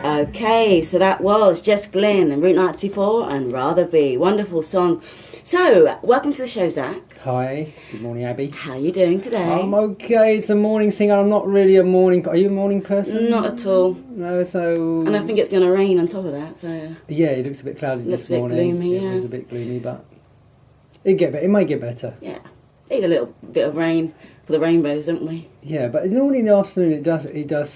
Okay, so that was Jess Glynn and Route 94 and Rather Be. Wonderful song. So, welcome to the show, Zack. Hi, good morning, Abby. How are you doing today? I'm okay. It's a morning thing. I'm not really a morning. Are you a morning person? Not at all. No, so. And I think it's going to rain on top of that. So. Yeah, it looks a bit cloudy this morning. Looks a bit gloomy. It was a bit gloomy, but it might get better. Yeah, need a little bit of rain for the rainbows, don't we? Yeah, but normally in the afternoon it does.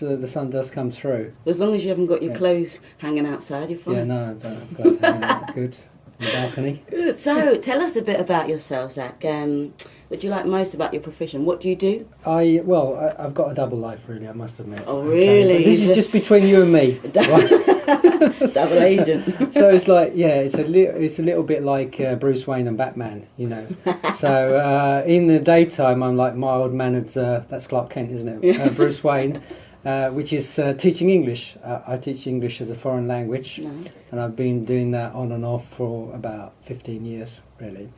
The sun does come through. As long as you haven't got your clothes hanging outside, you're fine. Yeah, no, I don't have clothes hanging out. Good. In the balcony. Good. So, tell us a bit about yourself, Zack. What do you like most about your profession? What do you do? I've got a double life, really. I must admit. Oh, really? But this is just between you and me. Double agent. So it's like, yeah, it's a little bit like Bruce Wayne and Batman, you know. So in the daytime, I'm like mild-mannered. That's Clark Kent, isn't it? Bruce Wayne. Which is teaching English. I teach English as a foreign language, Nice. and I've been doing that on and off for about 15 years, really.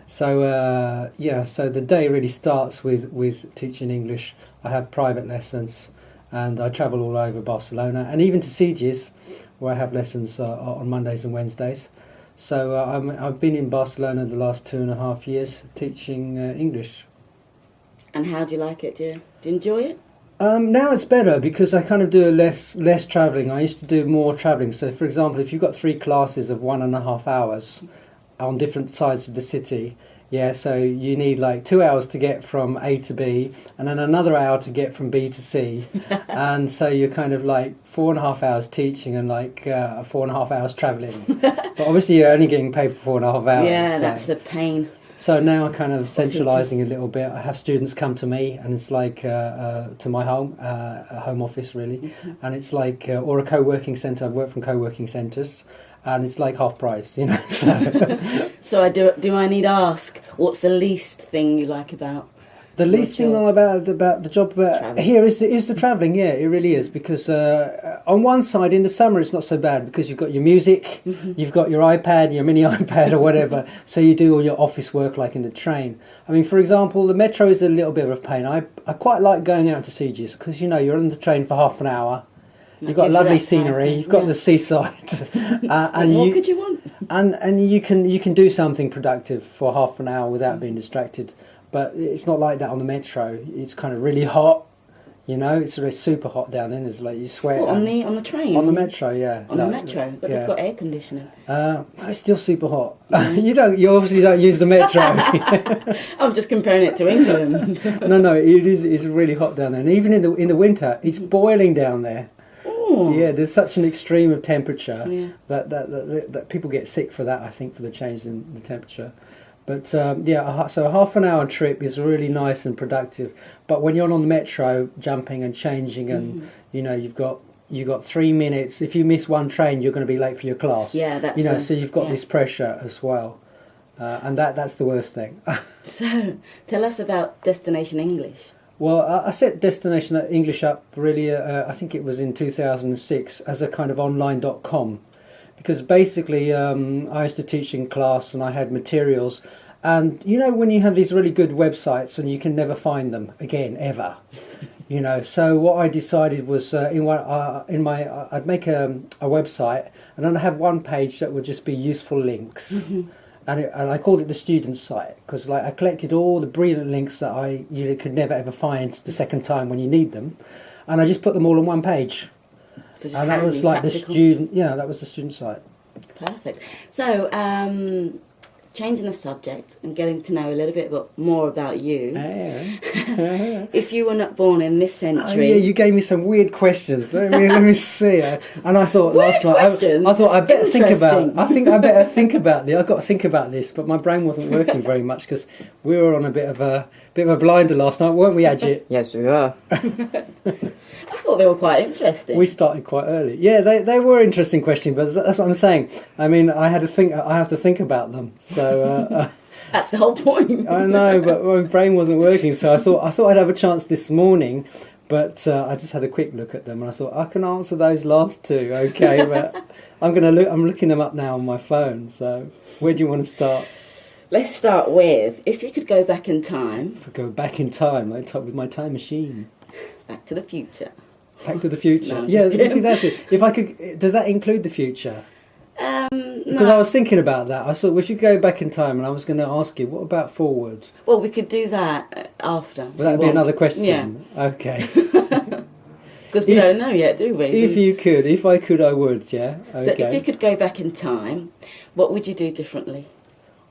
So so the day really starts with teaching English. I have private lessons, and I travel all over Barcelona, and even to Sitges, where I have lessons on Mondays and Wednesdays. So I've been in Barcelona the last 2.5 years teaching English. And how do you like it? Do you enjoy it? Now it's better because I kind of do less travelling. I used to do more travelling. So, for example, if you've got 3 classes of 1.5 hours on different sides of the city, so you need like 2 hours to get from A to B, and then another hour to get from B to C, and so you're kind of like 4.5 hours teaching and like 4.5 hours travelling. But obviously, you're only getting paid for 4.5 hours. Yeah, so. that's the pain. So now I'm kind of centralising a little bit. I have students come to me, and it's like to my home, a home office really, and it's like or a co-working centre. I've worked from co-working centres, and it's like half price, you know. So, So do I need to ask what's the least thing you like about? the least thing about the job here is the travelling. Yeah, it really is, because on one side in the summer it's not so bad because you've got your music, you've got your iPad, your mini iPad or whatever, so you do all your office work like in the train. I mean, for example, the metro is a little bit of a pain. I quite like going out to Sitges because, you know, you're on the train for half an hour. You've got lovely scenery. You've got the seaside, and what could you want? And you can do something productive for half an hour without being distracted. But it's not like that on the metro. It's kind of really hot, you know. It's really super hot down there. It's like you sweat. What, on the train? On the metro, yeah. On the metro, but they've got air conditioning. It's still super hot. You obviously don't use the metro. I'm just comparing it to England. No, it is. It's really hot down there, and even in the winter, it's boiling down there. Ooh. Yeah, there's such an extreme of temperature that people get sick for that. I think for the change in the temperature. But so a half an hour trip is really nice and productive. But when you're on the metro, jumping and changing, and you know you've got 3 minutes. If you miss one train, you're going to be late for your class. Yeah, that's so you've got this pressure as well, and that's the worst thing. So tell us about Destination English. Well, I set Destination English up really. I think it was in 2006 as a kind of online.com. Because basically I used to teach in class and I had materials, and you know when you have these really good websites and you can never find them again ever, you know. So what I decided was I'd make a website, and then I have one page that would just be useful links, and I called it the student site because like I collected all the brilliant links that you could never ever find the second time when you need them, and I just put them all on one page. So And that was like practical. that was the student site. Perfect. So, changing the subject and getting to know a little bit more about you. If you were not born in this century... Oh, yeah, you gave me some weird questions. Let me see. And I thought last night, I thought I better think about. I think I better think about this. I've got to think about this, but my brain wasn't working very much because we were on a bit of a blinder last night, weren't we, Ajit? Yes, we are. I thought they were quite interesting. We started quite early. Yeah, they were interesting questions, but that's what I'm saying. I mean, I have to think about them. So that's the whole point. I know, but my brain wasn't working, so I thought I'd have a chance this morning, but I just had a quick look at them, and I thought I can answer those last two, okay? But I'm looking them up now on my phone. So where do you want to start? Let's start with, if you could go back in time... If I go back in time, I'd talk with my time machine. Back to the future. Back to the Future. No, Yeah, see, that's it. If I could, does that include the future? Because No. I was thinking about that. I thought we should go back in time, and I was going to ask you, what about forward? Well, we could do that after. Well, that'd be another question. Yeah. Okay. Because we don't know yet, do we? If I could, I would, yeah? Okay. So if you could go back in time, what would you do differently?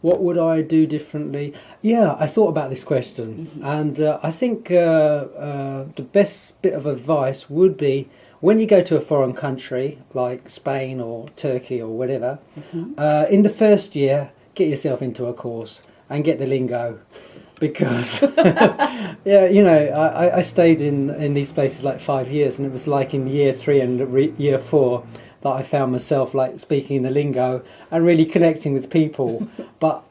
What would I do differently? Yeah, I thought about this question, and I think the best bit of advice would be when you go to a foreign country like Spain or Turkey or whatever, in the first year, get yourself into a course and get the lingo. Because, yeah, you know, I stayed in these places like 5 years, and it was like in year 3 and year 4 that I found myself like speaking the lingo and really connecting with people. But,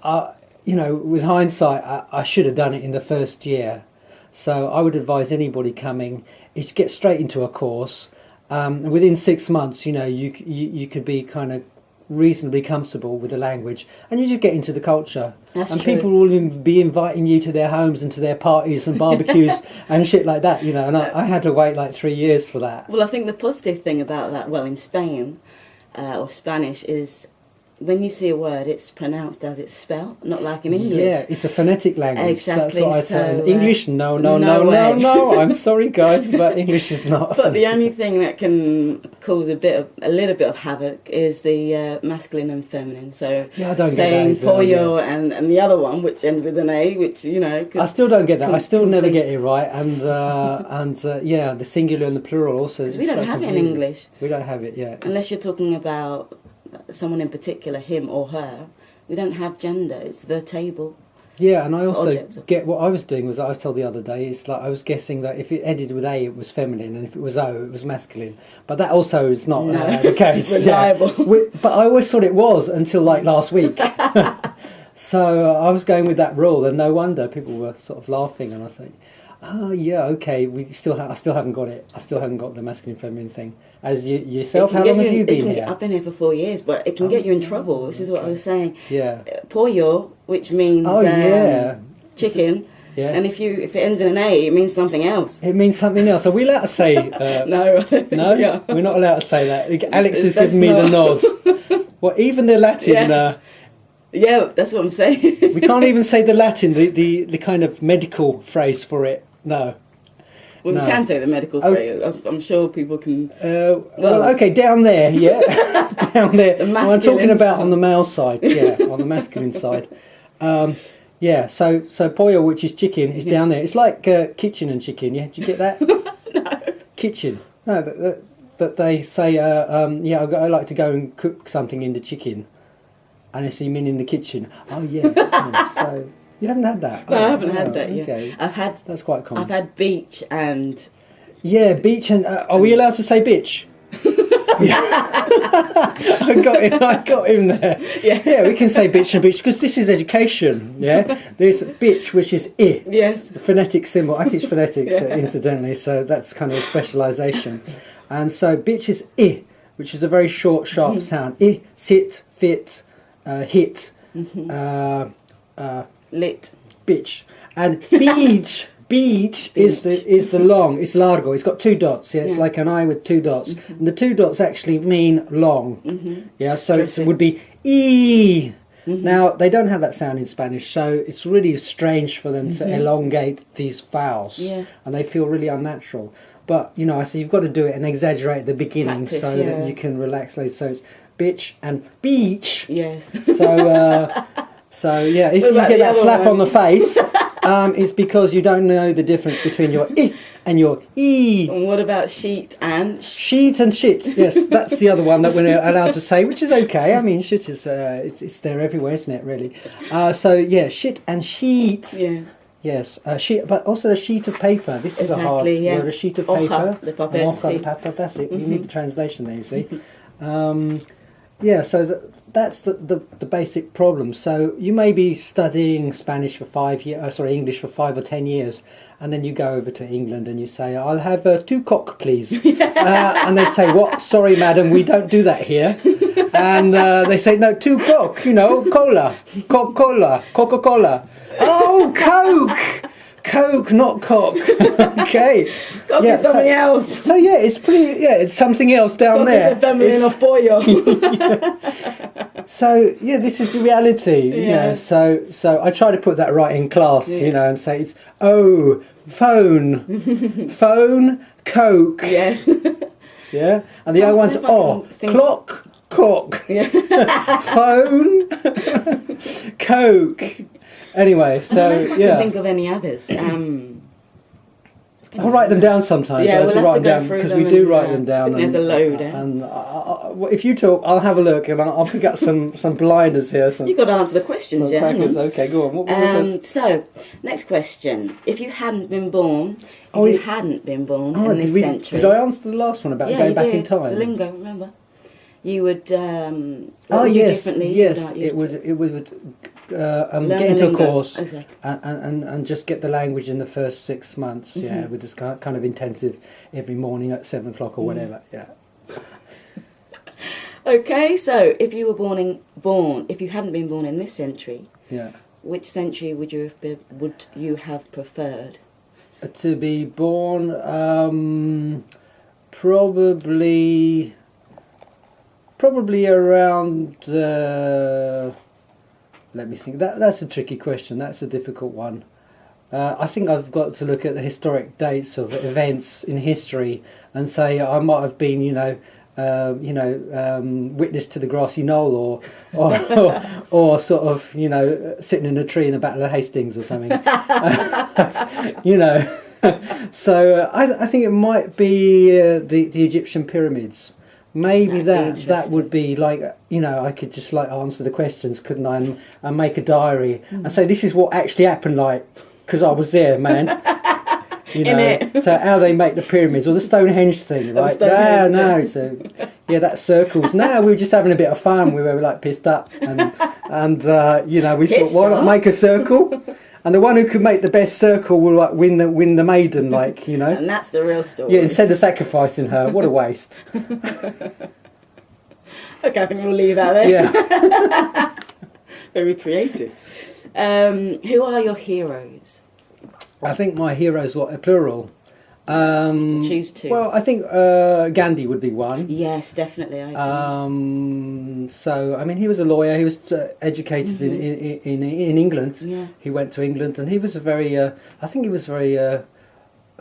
you know, with hindsight, I should have done it in the first year. So I would advise anybody coming is to get straight into a course. Within 6 months, you know, you could be kind of reasonably comfortable with the language, and you just get into the culture. That's and true. People will be inviting you to their homes and to their parties and barbecues and shit like that, you know, and I had to wait like 3 years for that. Well, I think the positive thing about that, well, in Spain or Spanish, is when you see a word, it's pronounced as it's spelled, not like in English. Yeah, it's a phonetic language. Exactly. That's what I say. In So, English, no, way. I'm sorry, guys, but English is not. But the only thing that can cause a little bit of havoc is the masculine and feminine. So Yeah, I don't saying get that. pollo and the other one, which ends with an A, which, you know... I still don't get that. I still never complete- get it right. And yeah, the singular and the plural also. Because we don't have it in English. We don't have it, yeah. Unless you're talking about someone in particular, him or her, we don't have gender. It's the table. Yeah, and I also Objects. get what I was doing was I was told the other day is like I was guessing that if it ended with A it was feminine and if it was O it was masculine, but that also is not the case. Reliable. Yeah. But I always thought it was until like last week. So I was going with that rule, and no wonder people were sort of laughing, and I think, oh yeah, okay, I still haven't got it. I still haven't got the masculine feminine thing. As yourself, how long have you been here? I've been here for 4 years, but it can get you in trouble. This is what I was saying. Yeah. Pollo, which means chicken. Yeah. And if it ends in an A, it means something else. It means something else. Are we allowed to say... No. No? Yeah. We're not allowed to say that. Alex is That's giving me the not- nod. Well, even the Latin... Yeah. Yeah, that's what I'm saying. we can't even say the Latin, the kind of medical phrase for it. No. Well, No. we can say the medical Okay. phrase. I'm sure people can... Well, okay, down there, yeah. Down there. The Well, I'm talking masculine about on the male side, yeah, on the masculine side. Yeah, so pollo, which is chicken, is down there. It's like kitchen and chicken, yeah? Do you get that? No. Kitchen. No, that they say, yeah, I like to go and cook something in the chicken. And I see men in the kitchen. Oh, yeah. Yeah, so you haven't had that? No, Oh, I haven't oh, had that yet. Okay. That's quite common. I've had beach and... Yeah, beach and... are we allowed to say bitch? I got him there. Yeah, we can say bitch and bitch because this is education. Yeah, there's bitch, which is I. Yes. The phonetic symbol. I teach phonetics, incidentally, so that's kind of a specialisation. And so bitch is I, which is a very short, sharp sound. I, sit, fit, hit, Lit. bitch, and beach is the long. It's largo. It's got 2 dots. Yeah, it's like an eye with 2 dots, and the 2 dots actually mean long. Yeah, so it would be e. Now they don't have that sound in Spanish, so it's really strange for them to elongate these vowels, and they feel really unnatural. But you know, so you've got to do it and exaggerate at the beginning Practice, so that you can relax later. So it's bitch and beach. Yes. So yeah, if What you about get the that other slap one? on the face, it's because you don't know the difference between your I and your E. And what about sheet and... Sheet and shit. Yes, that's the other one that we're allowed to say, which is okay. I mean, shit is it's there everywhere, isn't it? Really. So yeah, shit and sheet. Yeah. Yes, sheet, but also a sheet of paper. This is a hard word. A sheet of paper. De papel, An hoja de sí. papel. That's it. You need the translation there. You see. Yeah. So that's the basic problem. So you may be studying Spanish for 5 years. English for 5 or 10 years, and then you go over to England and you say, "I'll have 2 cock, please." And they say, "What? Sorry, madam, we don't do that here." And they say, "No, 2 cock. You know, cola, Coca-Cola, Coca-Cola." Oh, Coke! Coke, not cock. Okay. Cock is something else. So yeah, it's pretty. Yeah, it's something else down Cock there. is a feminine of pollo. So yeah, this is the reality. You know. So I try to put that right in class. You know, and say it's phone, Coke. Yes. Yeah, and the other one's clock, cock, phone, Coke. Anyway, so I can't think of any others. I'll write them down sometimes. Yeah, we'll have to go them through because them we do and, write them down. There's a load. And if you talk, I'll have a look and I'll pick up some blinders here. You've got to answer the questions, yeah. Okay, go on. What was the first? So, next question: if you hadn't been born, in this century, did I answer the last one about going back in time? The lingo, remember? You would. Yes. Differently? It was with. Get into a course and just get the language in the first 6 months. Yeah, with this kind of intensive every morning at 7 o'clock or whatever. Yeah. Okay, so if you were if you hadn't been born in this century, which century would you have preferred? To be born, probably around. Let me think. That's a tricky question. That's a difficult one. I think I've got to look at the historic dates of events in history and say I might have been, witness to the grassy knoll, or sort of, sitting in a tree in the Battle of Hastings or something. So I think it might be the Egyptian pyramids. Maybe that would be like, I could just like answer the questions, couldn't I? And make a diary and say, this is what actually happened, like, because I was there, man. So how they make the pyramids or the Stonehenge thing, right? So that circles. No, we were just having a bit of fun. We were like pissed up, and we thought, why not make a circle? And the one who could make the best circle will like win the maiden, like, And that's the real story. Yeah, instead of sacrificing her, what a waste. Okay, I think we'll leave that there. Yeah. Very creative. Who are your heroes? I think my heroes were plural. Choose two. Well, I think Gandhi would be one. Yes, definitely. I agree. So, I mean, he was a lawyer. He was educated in England. Yeah. He went to England, and he was a very,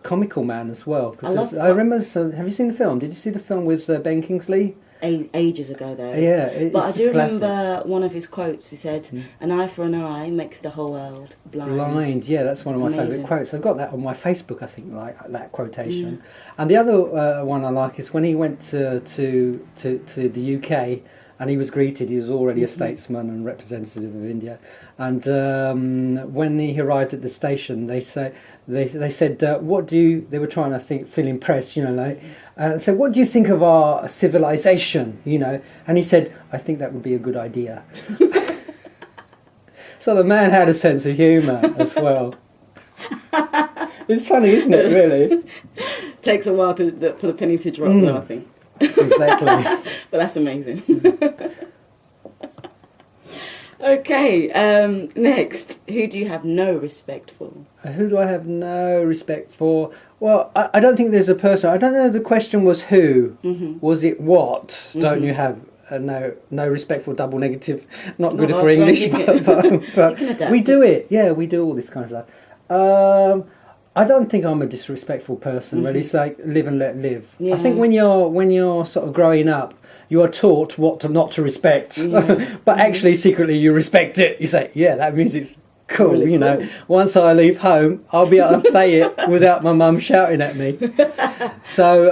comical man as well. I remember. So, have you seen the film? Did you see the film with Ben Kingsley? Ages ago, though. Yeah, but I do remember one of his quotes. He said, "An eye for an eye makes the whole world blind." Yeah, that's one of my favourite quotes. I've got that on my Facebook, I think, like that quotation. And the other one I like is when he went to the UK. And he was greeted. He was already a statesman and representative of India. And when he arrived at the station, they said, "What do you?" They were trying to feel impressed, so what do you think of our civilization? And he said, "I think that would be a good idea." So the man had a sense of humour as well. It's funny, isn't it? Really. Takes a while for the penny to drop, though, I think. Exactly. But that's amazing. Okay, next, who do you have no respect for? Who do I have no respect for? Well, I don't think there's a person. I don't know, the question was who. Was it what? Don't you have no respect for? Double negative, not good for English, but we do it. Yeah, we do all this kind of stuff. I don't think I'm a disrespectful person, really. It's like live and let live. Yeah. I think when you're sort of growing up, you are taught what not to respect, but actually secretly you respect it. You say, yeah, that means it's cool, really cool. Once I leave home, I'll be able to play it without my mum shouting at me. So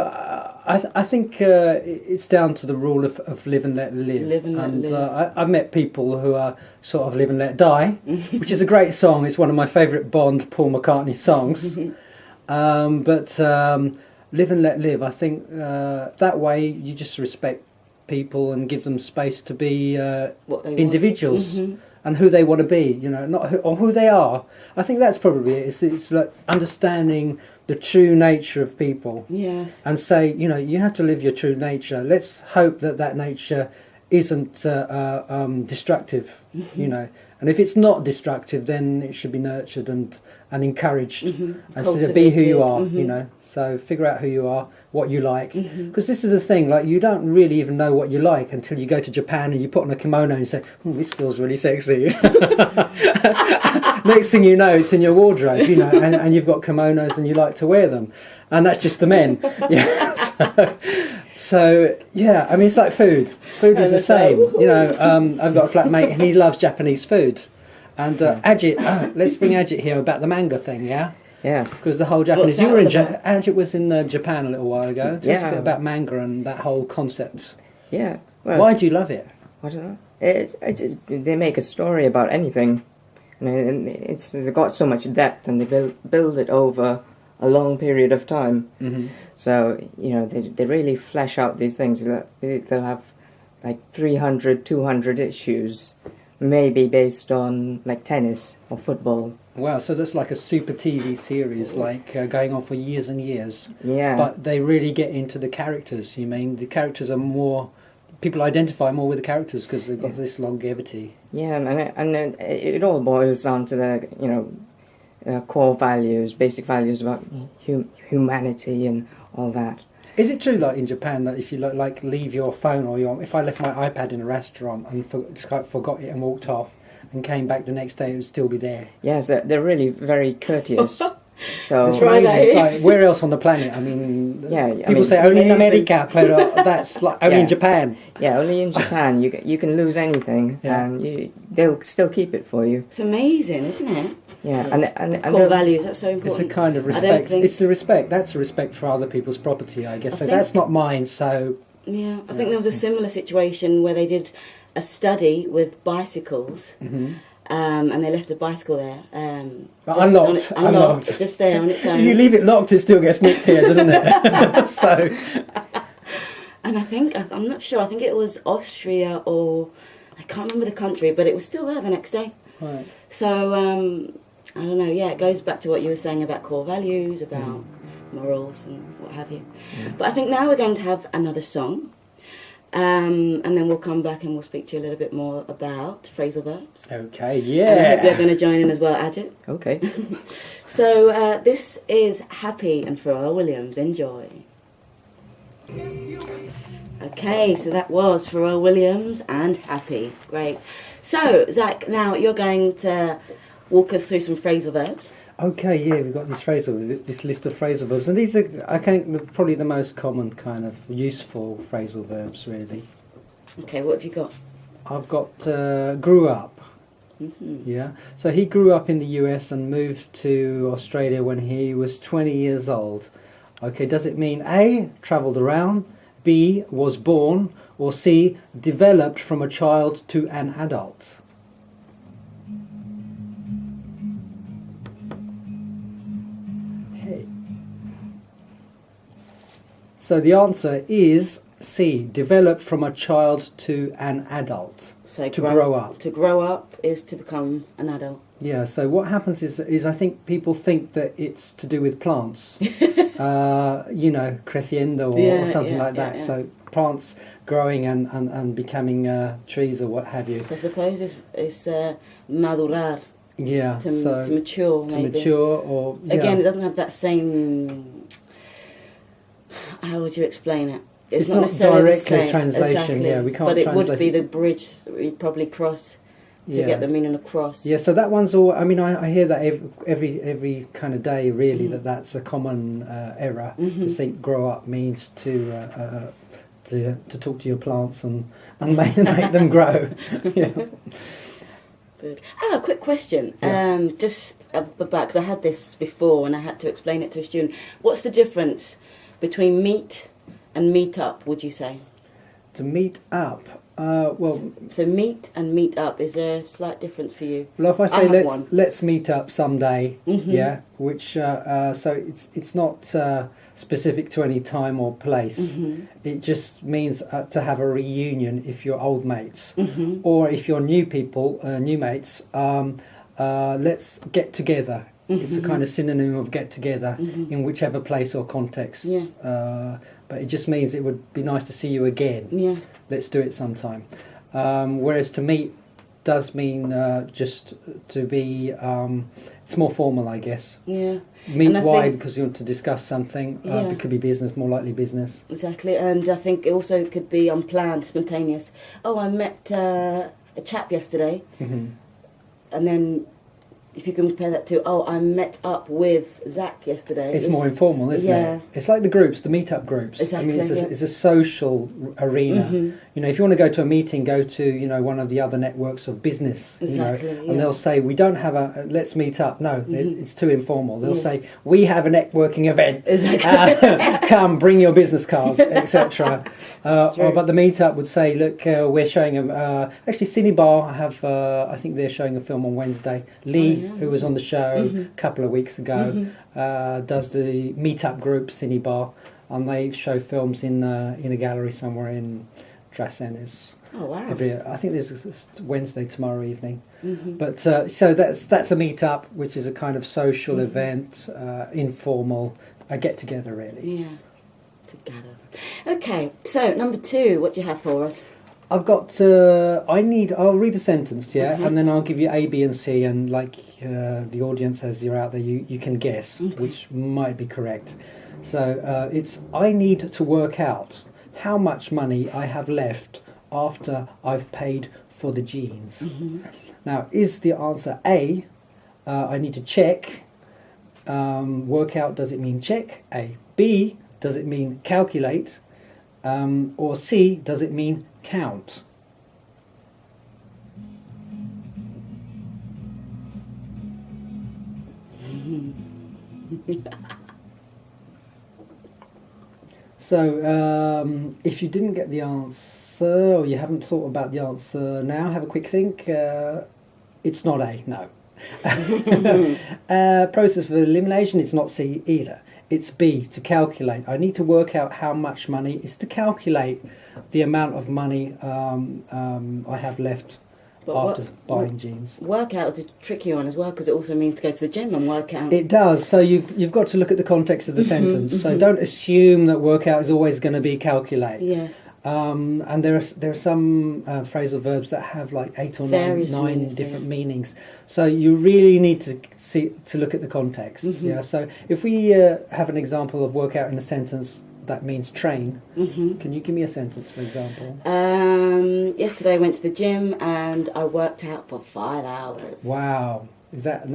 I think it's down to the rule of live and let live. Live and let live. I've met people who are sort of live and let die, which is a great song. It's one of my favourite Bond, Paul McCartney songs. But live and let live, I think that way you just respect people and give them space to be individuals. And who they want to be, not who they are. I think that's probably it. It's like understanding the true nature of people. Yes. And say, you have to live your true nature. Let's hope that nature isn't destructive, you know. And if it's not destructive, then it should be nurtured and encouraged. And so be who you are, you know. So figure out who you are, what you like. Because this is the thing, like you don't really even know what you like until you go to Japan and you put on a kimono and you say, oh, this feels really sexy. Next thing you know, it's in your wardrobe, you know, and you've got kimonos and you like to wear them. And that's just the men. Yeah. So yeah, I mean, it's like food. Food is the same. You know, I've got a flatmate and he loves Japanese food. And Ajit, let's bring Ajit here about the manga thing, yeah? Yeah. Because the whole Japanese... You were in Ajit was in Japan a little while ago. Tell us a bit about manga and that whole concept. Yeah. Well, why do you love it? I don't know. They make a story about anything. And they've got so much depth and they build it over a long period of time. So, you know, they really flesh out these things. They'll have like 300, 200 issues, maybe based on like tennis or football. Wow, so that's like a super TV series, like going on for years and years. Yeah. But they really get into the characters, you mean? The characters are more... People identify more with the characters because they've got this longevity. Yeah, and it all boils down to the, you know, core values, basic values about humanity and all that. Is it true, like in Japan, that if you like leave your phone or if I left my iPad in a restaurant and forgot it and walked off and came back the next day, it would still be there? Yes, they're really very courteous. So it's like, where else on the planet? I mean, people say only in America, but that's like only in Japan. Yeah, only in Japan. You can lose anything, and they'll still keep it for you. It's amazing, isn't it? Yeah, and core values. That's so important. It's a kind of respect. It's the respect. That's a respect for other people's property, I guess. So that's not mine. So yeah, I think there was a similar situation where they did a study with bicycles. And they left a bicycle there. Unlocked, just there on its own. You leave it locked, it still gets nicked here, doesn't it? So. And I think, I'm not sure, I think it was Austria or, I can't remember the country, but it was still there the next day. Right. So, I don't know, it goes back to what you were saying about core values, about morals and what have you. But I think now we're going to have another song. And then we'll come back and we'll speak to you a little bit more about phrasal verbs. Okay, yeah. And I hope you're going to join in as well, Ajit. Okay. So this is Happy and Pharrell Williams. Enjoy. Okay, so that was Pharrell Williams and Happy. Great. So, Zack, now you're going to walk us through some phrasal verbs. Okay, yeah, we've got this list of phrasal verbs, and these are, I think, probably the most common kind of useful phrasal verbs, really. Okay, what have you got? I've got grew up. Yeah, so he grew up in the US and moved to Australia when he was 20 years old. Okay, does it mean A, travelled around, B, was born, or C, developed from a child to an adult? So the answer is C, developed from a child to an adult, so to grow up. To grow up is to become an adult. Yeah, so what happens is I think people think that it's to do with plants, you know, creciendo or something like that. Yeah. So plants growing and becoming trees or what have you. So I suppose it's madurar. Yeah, to mature, maybe. To mature or... Yeah. Again, it doesn't have that same... How would you explain it? It's not directly translation, exactly. We can't but it translate. Would be the bridge that we'd probably cross to get the meaning across. Yeah, so that one's all... I mean, I hear that every kind of day, really, that's a common error. To think grow up means to talk to your plants and make them grow. Yeah. Good. A quick question. Just at the back, because I had this before and I had to explain it to a student. What's the difference between meet and meet up, would you say? To meet up, so meet and meet up, is there a slight difference for you? Well, if I say let's meet up someday, which so it's not specific to any time or place. It just means to have a reunion if you're old mates, or if you're new people, new mates. Let's get together. It's a kind of synonym of get together in whichever place or context. Yeah. But it just means it would be nice to see you again. Yes. Let's do it sometime. Whereas to meet does mean just to be, it's more formal, I guess. Yeah. Meet And I why? think- Because you want to discuss something. Yeah. It could be business, more likely business. Exactly, and I think it also could be unplanned, spontaneous. Oh, I met a chap yesterday, Hmm. and then if you can compare that to, oh, I met up with Zack yesterday. It's more informal, isn't yeah. it? It's like the groups, the meet-up groups. Exactly, I mean, yeah. it's a social arena. Mhm. You know, if you want to go to a meeting, go to one of the other networks of business. Exactly, You know, yeah. and they'll say we don't have a let's meet up. No, it's too informal. They'll Yeah. say we have a networking event. Exactly. Come, bring your business cards, etc. true. But the meetup would say, look, we're showing actually Cinebar. I think they're showing a film on Wednesday. Lee, yeah. who was on the show a couple of weeks ago, does the meetup group Cinebar, and they show films in a gallery somewhere in Drassenes. Oh wow. I think there's Wednesday tomorrow evening. Mhm. But so that's a meetup, which is a kind of social event, informal, a get together really. Yeah. Together. Okay, so number 2, what do you have for us? I've got. I'll read a sentence, yeah, Okay. and then I'll give you A, B, and C, and like the audience, as you're out there, you can guess which might be correct. So it's I need to work out how much money I have left after I've paid for the jeans. Now, is the answer A? I need to check. Work out, does it mean check? A. B, does it mean calculate? Or C, does it mean count? So, if you didn't get the answer, or you haven't thought about the answer now, have a quick think. It's not A, no. Process of elimination, it's not C either. It's B, to calculate. I need to work out how much money is to calculate the amount of money I have left But after buying jeans. Workout is a tricky one as well, because it also means to go to the gym and work out. It does. So you've got to look at the context of the sentence. So don't assume that workout is always going to be calculate. Yes. And there are some phrasal verbs that have like 8 or Various 9 meanings, different yeah. meanings. So you really need to look at the context. Yeah. So if we have an example of workout in a sentence that means train, can you give me a sentence, for example? Yesterday I went to the gym and I worked out for 5 hours. Wow. Is that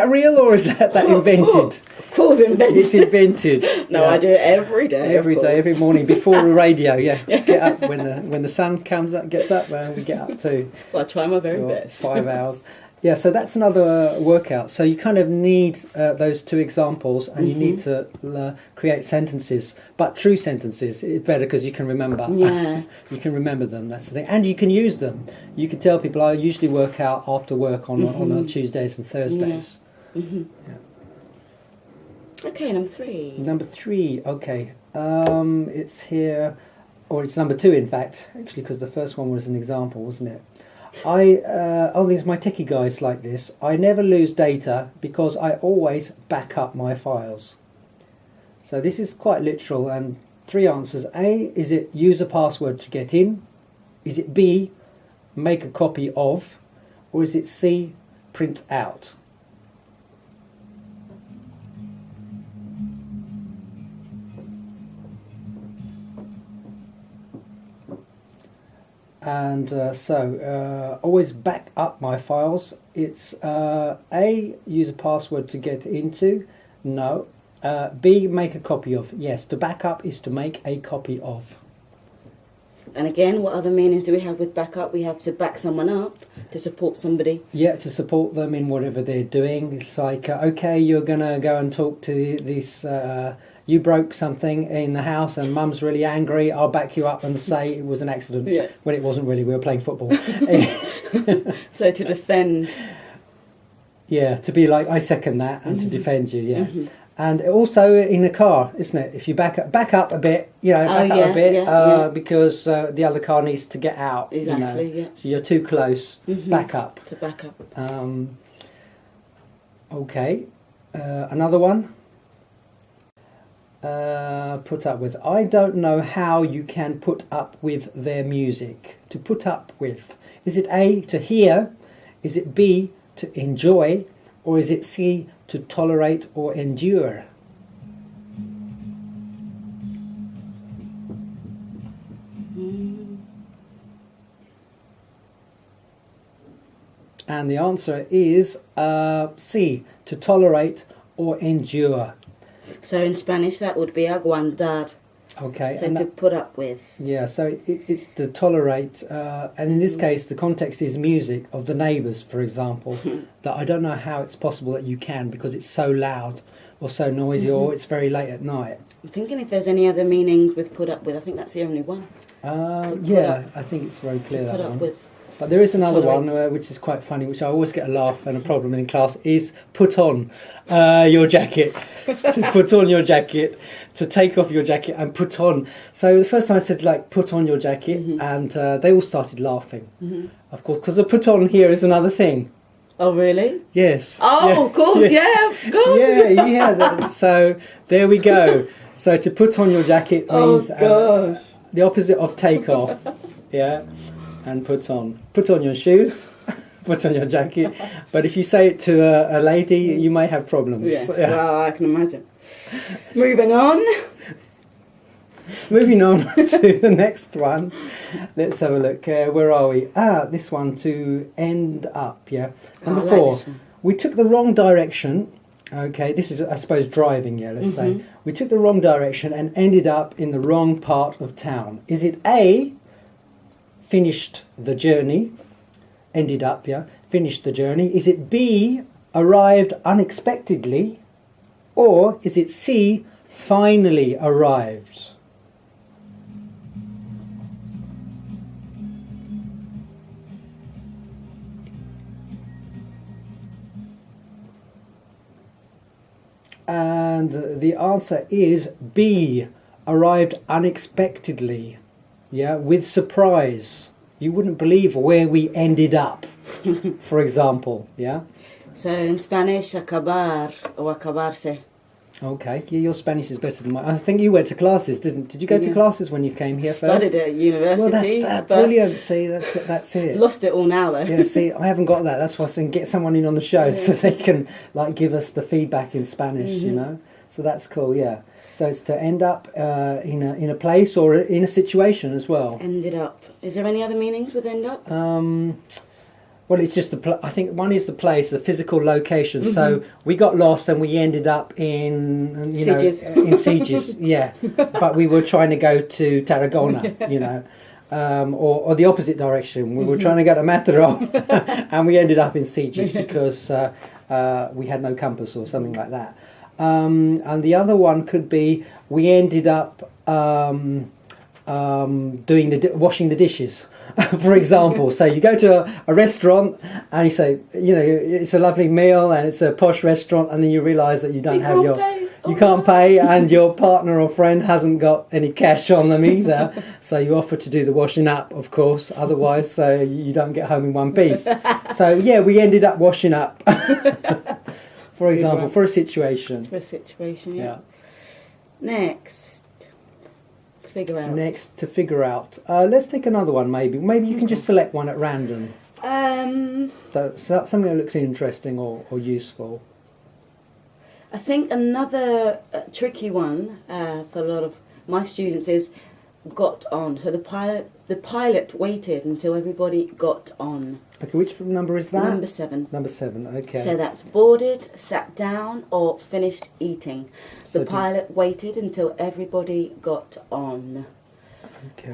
real, or is that invented? Of course, invented. It's invented. No, Yeah. I do it every day. Every of day, course. every morning before the radio. Yeah, get up when the sun gets up, and we get up to Well, I try my very for best. 5 hours. Yeah, so that's another workout. So you kind of need those 2 examples, and you need to create sentences, but true sentences. It's better because you can remember. Yeah. You can remember them. That's the thing, and you can use them. You can tell people I usually work out after work on Tuesdays and Thursdays. Okay, number 3. Number 3. Okay, it's here, or it's number 2 in fact, actually, because the first one was an example, wasn't it? These my techie guys like this. I never lose data because I always back up my files. So this is quite literal, and 3 answers. A, is it use a password to get in? Is it B, make a copy of? Or is it C, print out? And always back up my files. It's A, use a password to get into. No. B, make a copy of. Yes, to back up is to make a copy of. And again, what other meanings do we have with backup? We have to back someone up, to support somebody. Yeah, to support them in whatever they're doing. It's like, okay, you're going to go and talk to this... you broke something in the house and Mum's really angry. I'll back you up and say it was an accident. Yes. When it wasn't really, we were playing football. So to defend. Yeah, to be like, I second that, and to defend you, yeah. And also in the car, isn't it? If you back up a bit, because the other car needs to get out. Exactly, you know. So you're too close, back up. To back up. Okay, another one. Put up with. I don't know how you can put up with their music. To put up with. Is it A, to hear? Is it B, to enjoy? Or is it C, to tolerate or endure? And the answer is C, to tolerate or endure. So in Spanish that would be aguantar. Okay. So to put up with. Yeah, so it's to tolerate, and in this case the context is music of the neighbours, for example, that I don't know how it's possible that you can, because it's so loud or so noisy or it's very late at night. I'm thinking if there's any other meanings with put up with. I think that's the only one. Yeah, I think it's very clear that put up one. with. But there is another Tolerate. one which is quite funny, which I always get a laugh and a problem in class, is put on your jacket. To put on your jacket, to take off your jacket and put on. So the first time I said, like, put on your jacket, and they all started laughing, of course, because the put on here is another thing. Oh, really? Yes. Oh, Yeah. of course, yeah, of course. Yeah. So there we go. So to put on your jacket means gosh. the opposite of take off. Yeah. And put on your shoes, put on your jacket. But if you say it to a lady, you may have problems. Yes, Yeah. well, I can imagine. Moving on. Moving on to the next one. Let's have a look. Where are we? This one, to end up. Yeah. Number I like 4. this one. We took the wrong direction. Okay, this is, I suppose, driving. Yeah, let's say we took the wrong direction and ended up in the wrong part of town. Is it A, finished the journey, ended up, finished the journey? Is it B, arrived unexpectedly? Or is it C, finally arrived? And the answer is B, arrived unexpectedly. Yeah, with surprise. You wouldn't believe where we ended up, for example. Yeah. So in Spanish, acabar or acabarse. Okay, your Spanish is better than mine. I think you went to classes, did you go to classes when you came here first? Studied at university. Well, that's but brilliant. See, that's it. Lost it all now, though. Yeah, see, I haven't got that. That's why I was saying get someone in on the show so they can like give us the feedback in Spanish, you know. So that's cool, yeah. So it's to end up in a place or in a situation as well. Ended up. Is there any other meanings with end up? Well, it's just I think one is the place, the physical location. So we got lost and we ended up in Sitges. in Sitges, yeah. But we were trying to go to Tarragona, you know, or the opposite direction. We were trying to go to Mataró, and we ended up in Sitges because we had no compass or something like that. And the other one could be we ended up washing the dishes. For example, so you go to a restaurant and you say, you know, it's a lovely meal and it's a posh restaurant, and then you realise that you can't pay, and your partner or friend hasn't got any cash on them either. So you offer to do the washing up, of course. Otherwise, so you don't get home in one piece. So yeah, we ended up washing up. For example, for a situation. For a situation, Yeah. Next. Figure out. Next, to figure out. Let's take another one, maybe. Maybe you can just select one at random. So something that looks interesting or useful. I think another tricky one for a lot of my students is got on. So the pilot waited until everybody got on. Okay, which number is that? Number 7. Number 7, okay. So that's boarded, sat down, or finished eating. So The pilot waited until everybody got on. Okay.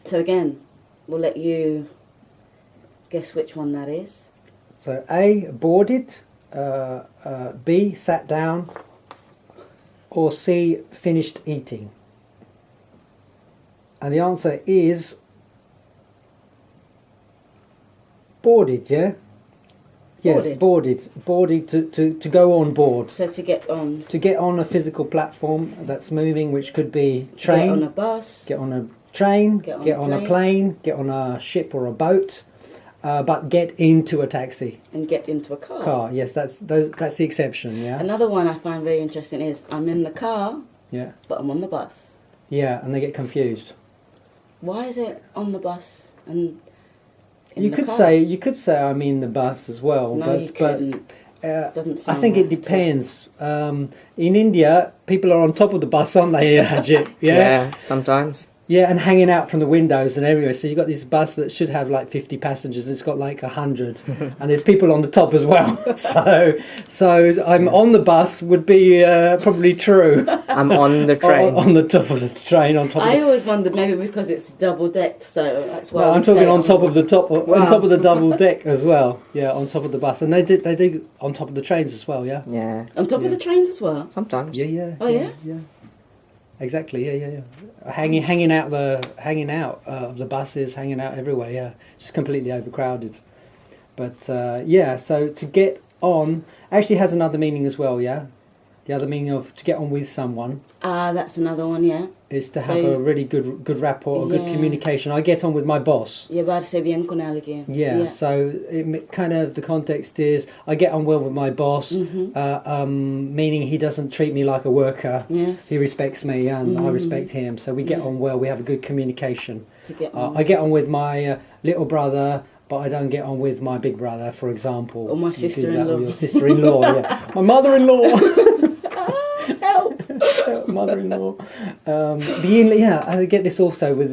So again, we'll let you guess which one that is. So A, boarded, B, sat down, or C, finished eating. And the answer is boarded, yeah? Yes, boarded to go on board. So to get on. To get on a physical platform that's moving, which could be train. Get on a bus. Get on a train, Get on get a on a plane, get on a ship or a boat. but get into a taxi. And get into a car. Car, yes, that's the exception, yeah. Another one I find very interesting is I'm in the car, Yeah. but I'm on the bus. Yeah, and they get confused. Why is it on the bus and in You the could car? say I'm in the bus as well, No, but you couldn't. Doesn't I sound think right it depends. In India, people are on top of the bus, aren't they, Ajit? Yeah? sometimes. Yeah, and hanging out from the windows and everywhere. So you've got this bus that should have like 50 passengers, and it's got like 100. And there's people on the top as well. so I'm on the bus would be probably true. I'm on the train. on the top of the train, on top of I the... always wondered maybe because it's double decked, so that's why. No, we I'm talking say on top of the top, on Wow. top of the double deck as well. Yeah, on top of the bus, and they do on top of the trains as well. Yeah. Yeah. on top of the trains as well. Sometimes. Yeah. Oh, yeah? Yeah. Exactly. Yeah. Hanging out of the buses, hanging out everywhere. Yeah, just completely overcrowded. But so to get on actually has another meaning as well. Yeah, the other meaning of to get on with someone That's another one, yeah. is to have So- a really good rapport, a good Yeah. communication. I get on with my boss. Llevarse bien con alguien. Yeah, so kind of the context is I get on well with my boss, meaning he doesn't treat me like a worker. Yes. He respects me and I respect him. So we get on well. We have a good communication. To get on. I get on with my little brother, but I don't get on with my big brother, for example. Or my You do that, sister-in-law. Or your sister-in-law. Yeah, my mother-in-law. Help! Mother-in-law. I get this also with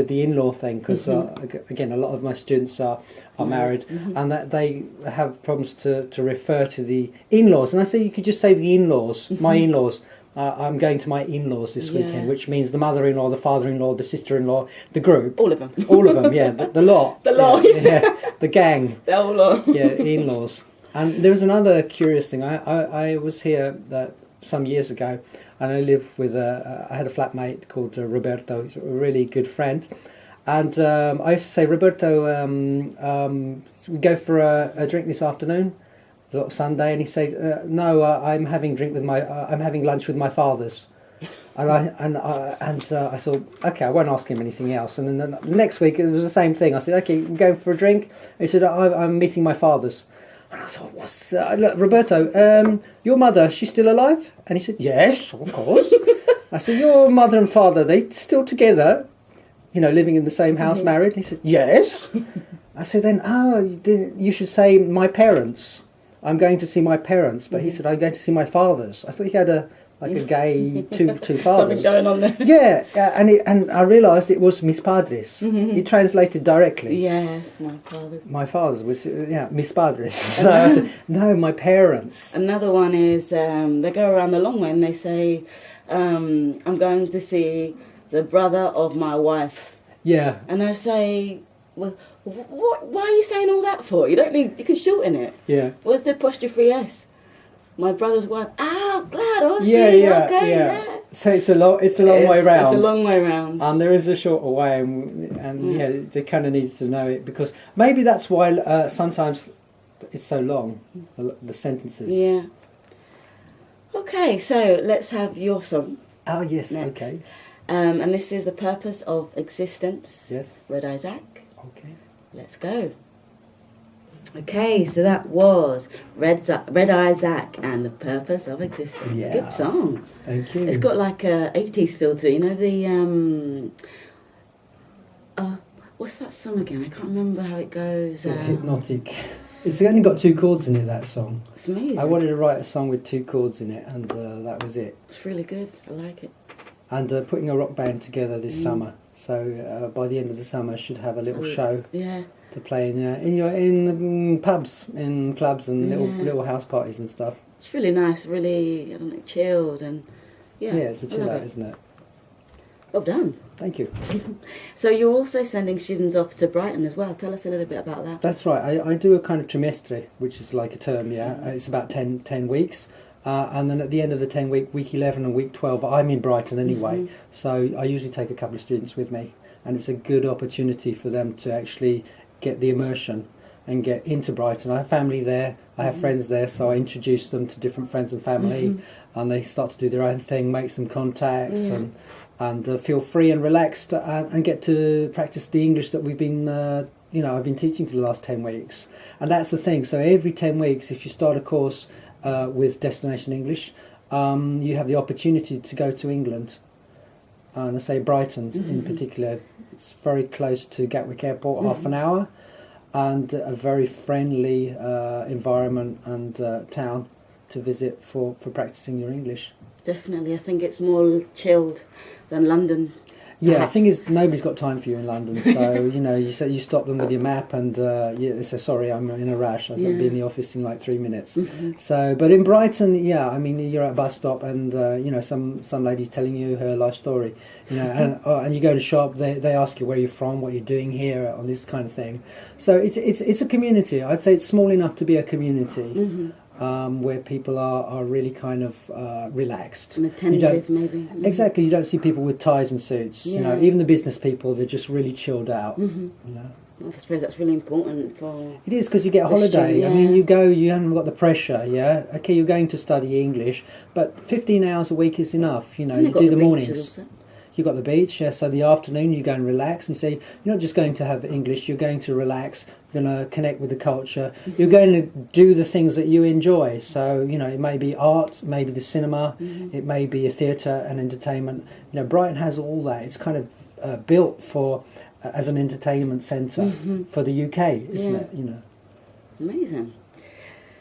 the in-law thing because again, a lot of my students are married, and that they have problems to refer to the in-laws. And I say you could just say the in-laws, my in-laws. I'm going to my in-laws this weekend, which means the mother-in-law, the father-in-law, the sister-in-law, the group. All of them. All of them, yeah. The lot. The lot, yeah. The gang. The whole lot. Yeah, in-laws. And there was another curious thing. I was here some years ago, and I lived with I had a flatmate called Roberto. He's a really good friend, and I used to say, Roberto, we go for a drink this afternoon. It was on Sunday, and he said, "No, I'm having I'm having lunch with my father's." And I thought, okay, I won't ask him anything else. And then the next week it was the same thing. I said, okay, we're going for a drink. He said, I'm meeting my father's. And I thought, what's look, Roberto, your mother, she's still alive? And he said, yes, of course. I said, your mother and father, they still together, living in the same house, married? He said, yes. I said, then, you should say my parents. I'm going to see my parents. But he said, I'm going to see my father's. I thought he had a gay two fathers. Something going on there. Yeah, and I realised it was mis padres. He translated directly. Yes, my father's. My father's was, mis padres. So I said, no, my parents. Another one is they go around the long way and they say, I'm going to see the brother of my wife. Yeah. And I say, well, why are you saying all that for? You can shorten it. Yeah. Where's the apostrophe S? My brother's wife. Ah, glad. Oh, Yeah, see. yeah, Okay, yeah. So it's a long way round. It's a long way round. And there is a shorter way, and they kind of need to know it because maybe that's why sometimes it's so long, the sentences. Yeah. Okay, so let's have your song. Oh yes, Next. okay. And this is The Purpose of Existence. Yes. Redeyezack. Okay. Let's go. Okay, so that was Redeyezack and The Purpose of Existence. Yeah. Good song. Thank you. It's got like a 80s feel to it. What's that song again? I can't remember how it goes. Hypnotic. It's only got 2 chords in it, that song. It's amazing. I wanted to write a song with 2 chords in it, and that was it. It's really good. I like it. And putting a rock band together this summer. So by the end of the summer, I should have a little show Yeah. to play in pubs, in clubs, and little house parties and stuff. It's really nice, really, chilled and yeah. Yeah, it's a I chill love out, it. isn't it? Well done. Thank you. So you're also sending students off to Brighton as well. Tell us a little bit about that. That's right. I do a kind of trimestre, which is like a term, yeah. It's about 10 weeks. And then at the end of the week 11 and week 12, I'm in Brighton anyway. So I usually take a couple of students with me. And it's a good opportunity for them to actually get the immersion and get into Brighton. I have family there. I have friends there. So I introduce them to different friends and family. And they start to do their own thing, make some contacts and feel free and relaxed and get to practice the English that we've been I've been teaching for the last 10 weeks. And that's the thing. So every 10 weeks, if you start a course with Destination English, you have the opportunity to go to England. And I say Brighton in particular. It's very close to Gatwick Airport, half an hour, and a very friendly environment and town to visit for practicing your English. Definitely. I think it's more chilled than London. Yeah, Perhaps. the thing is, nobody's got time for you in London. So, you say you stop them with your map and you say, sorry, I'm in a rush. I've got to be in the office in like 3 minutes. So, but in Brighton, you're at a bus stop and, some lady's telling you her life story, and you go to shop, they ask you where you're from, what you're doing here, on this kind of thing. So it's a community. I'd say it's small enough to be a community. Where people are really kind of relaxed and attentive, maybe. Exactly, you don't see people with ties and suits. Yeah. Even the business people, they're just really chilled out. I suppose that's really important for. It is, because you get a holiday. Yeah. I mean, you haven't got the pressure. Yeah, okay, you're going to study English, but 15 hours a week is enough. You do the mornings. Also. You've got the beach, so the afternoon you go and relax and say, you're not just going to have English, you're going to relax, you're going to connect with the culture, you're going to do the things that you enjoy. So, it may be art, maybe the cinema, it may be a theatre and entertainment. Brighton has all that. It's kind of built for as an entertainment centre for the UK, isn't it? Amazing.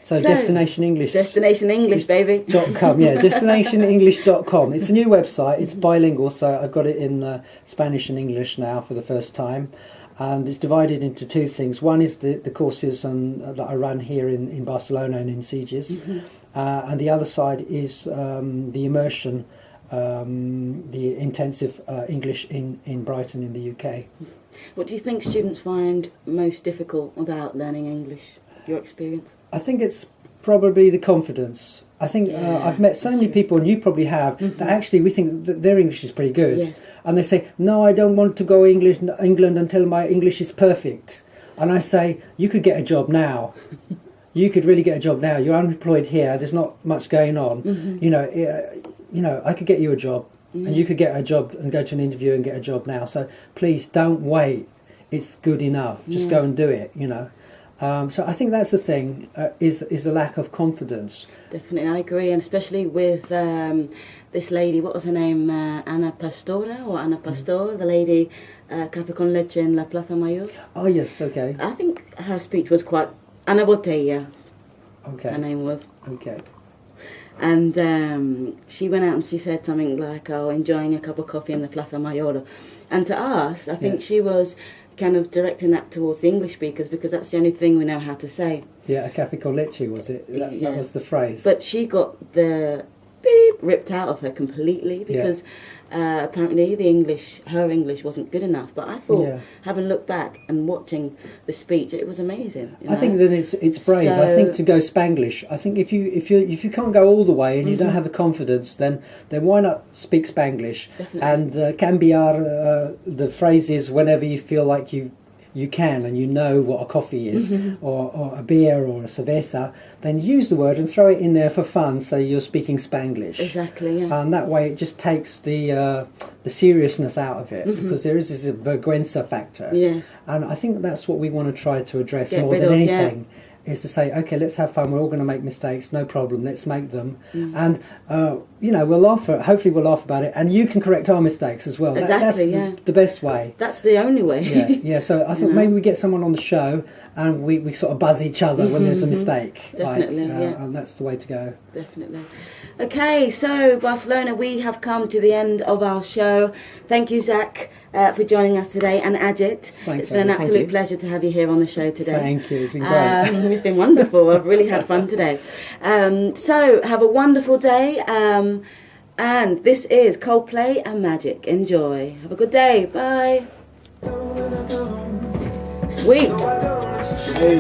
So Destination English. Destination English, baby. .com, yeah, destinationenglish.com. It's a new website. It's bilingual, so I've got it in Spanish and English now for the first time. And it's divided into two things. One is the courses that I run here in Barcelona and in Sitges. And the other side is the immersion, the intensive English in Brighton in the UK. What do you think students find most difficult about learning English? Your experience? I think it's probably the confidence. I think I've met so many people, and you probably have, that actually we think that their English is pretty good. Yes. And they say, no, I don't want to go England until my English is perfect. And I say, you could get a job now. You could really get a job now. You're unemployed here. There's not much going on. I could get you a job, and you could get a job and go to an interview and get a job now. So please don't wait. It's good enough. Just go and do it, So I think that's the thing, is the lack of confidence. Definitely, I agree, and especially with this lady, what was her name, Ana Pastora, the lady Café con Leche in La Plaza Mayor. Oh yes, okay. I think her speech was quite, Ana Botella, Okay. her name was. Okay. And she went out and she said something like, enjoying a cup of coffee in the Plaza Mayor. And to us, I think she was kind of directing that towards the English speakers, because that's the only thing we know how to say. Yeah, a café con leche, was it? That was the phrase. But she got the beep ripped out of her completely, because apparently her English wasn't good enough. But I thought, having looked back and watching the speech, it was amazing. I think that it's brave. So, I think to go Spanglish. I think if you can't go all the way and you don't have the confidence, then why not speak Spanglish? Definitely. And cambiar the phrases whenever you feel like you can, and you know what a coffee is, or a beer or a cerveza, then use the word and throw it in there for fun, so you're speaking Spanglish. Exactly, yeah. And that way it just takes the seriousness out of it, because there is this vergüenza factor. Yes. And I think that's what we want to try to address Get more rid than of, anything. Is to say, okay, let's have fun. We're all going to make mistakes, no problem. Let's make them, and we'll laugh. Hopefully, we'll laugh about it, and you can correct our mistakes as well. Exactly, that's the best way. That's the only way. Yeah. So I thought maybe we get someone on the show, and we sort of buzz each other when there's a mistake. Definitely, and that's the way to go. Definitely. Okay, so Barcelona, we have come to the end of our show. Thank you, Zack, for joining us today, and Ajit. Thanks, it's been an Ajit. absolute pleasure to have you here on the show today. Thank you. It's been great. It's been wonderful. I've really had fun today. So have a wonderful day. And this is Coldplay and Magic. Enjoy. Have a good day. Bye. Sweet. Hey.